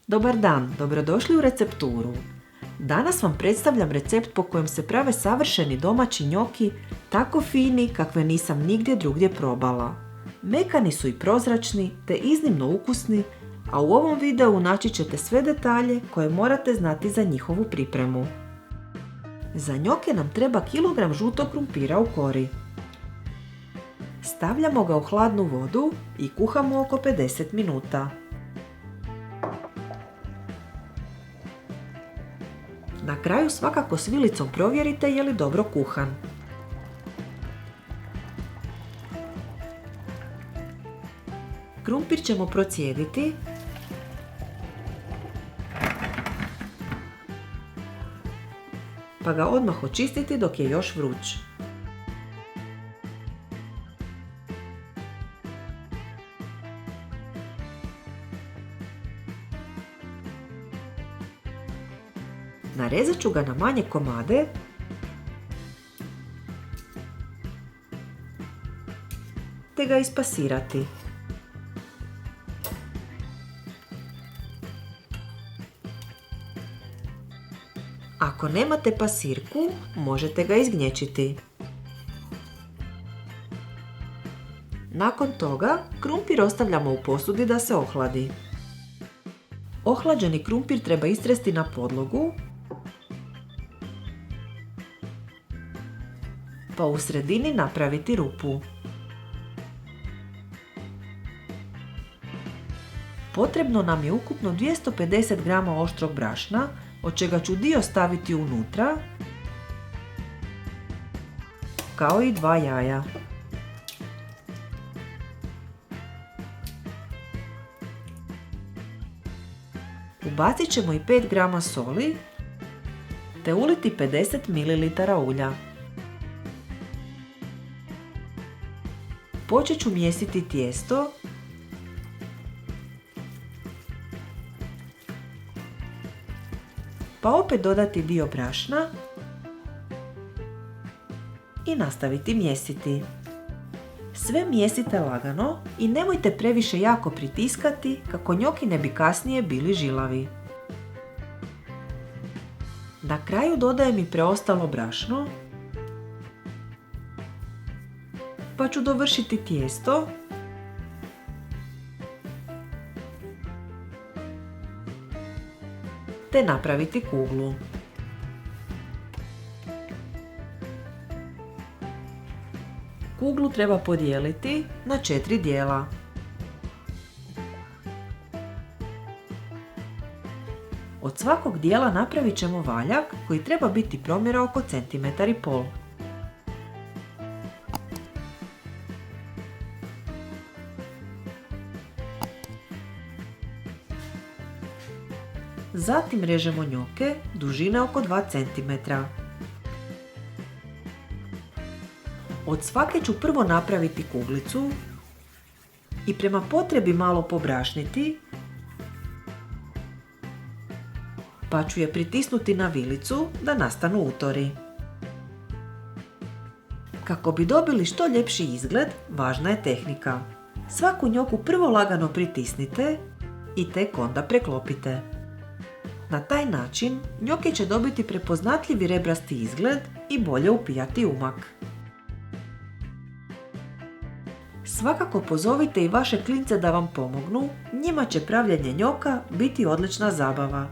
Dobar dan, dobrodošli u recepturu. Danas vam predstavljam recept po kojem se prave savršeni domaći njoki, tako fini kakve nisam nigdje drugdje probala. Mekani su i prozračni te iznimno ukusni, a u ovom videu naći ćete sve detalje koje morate znati za njihovu pripremu. Za njoke nam treba kilogram žutog krumpira u kori. Stavljamo ga u hladnu vodu i kuhamo oko 50 minuta. Na kraju svakako s vilicom provjerite je li dobro kuhan. Krumpir ćemo procijediti pa ga odmah očistiti dok je još vruć. Narezat ću ga na manje komade te ga ispasirati. Ako nemate pasirku, možete ga izgnječiti. Nakon toga, krumpir ostavljamo u posudi da se ohladi. Ohlađeni krumpir treba istresti na podlogu, pa u sredini napraviti rupu. Potrebno nam je ukupno 250 g oštrog brašna, od čega ću dio staviti unutra, kao i 2 jaja. Ubacit ćemo i 5 g soli, te uliti 50 ml ulja. Počet ću mijesiti tijesto pa opet dodati dio brašna i nastaviti mijesiti. Sve mijesite lagano i nemojte previše jako pritiskati kako njoki ne bi kasnije bili žilavi. Na kraju dodajem i preostalo brašno, pa ću dovršiti tijesto te napraviti kuglu. Kuglu treba podijeliti na 4 dijela. Od svakog dijela napravit ćemo valjak koji treba biti promjera oko 1,5 cm. Zatim režemo njoke dužine oko 2 cm. Od svake ću prvo napraviti kuglicu i prema potrebi malo pobrašniti, pa ću je pritisnuti na vilicu da nastanu utori. Kako bi dobili što ljepši izgled, važna je tehnika. Svaku njoku prvo lagano pritisnite i tek onda preklopite. Na taj način njoke će dobiti prepoznatljivi rebrasti izgled i bolje upijati umak. Svakako pozovite i vaše klince da vam pomognu, njima će pravljenje njoka biti odlična zabava.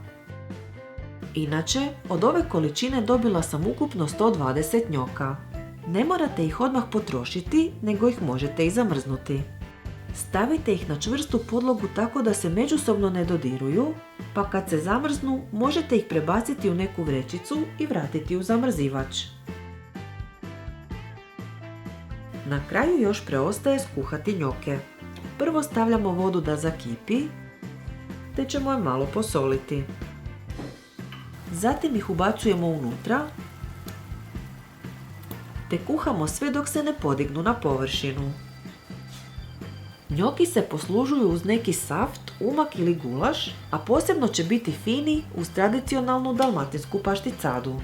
Inače, od ove količine dobila sam ukupno 120 njoka. Ne morate ih odmah potrošiti, nego ih možete i zamrznuti. Stavite ih na čvrstu podlogu tako da se međusobno ne dodiruju, pa kad se zamrznu možete ih prebaciti u neku vrećicu i vratiti u zamrzivač. Na kraju još preostaje skuhati njoke. Prvo stavljamo vodu da zakipi, te ćemo je malo posoliti. Zatim ih ubacujemo unutra, te kuhamo sve dok se ne podignu na površinu. Njoki se poslužuju uz neki saft, umak ili gulaš, a posebno će biti fini uz tradicionalnu dalmatinsku pašticadu.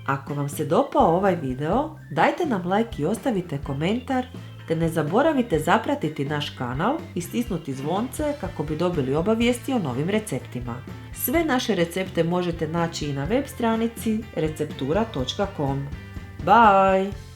Ako vam se dopao ovaj video, dajte nam like i ostavite komentar, te ne zaboravite zapratiti naš kanal i stisnuti zvonce kako bi dobili obavijesti o novim receptima. Sve naše recepte možete naći i na web stranici receptura.com. Bye!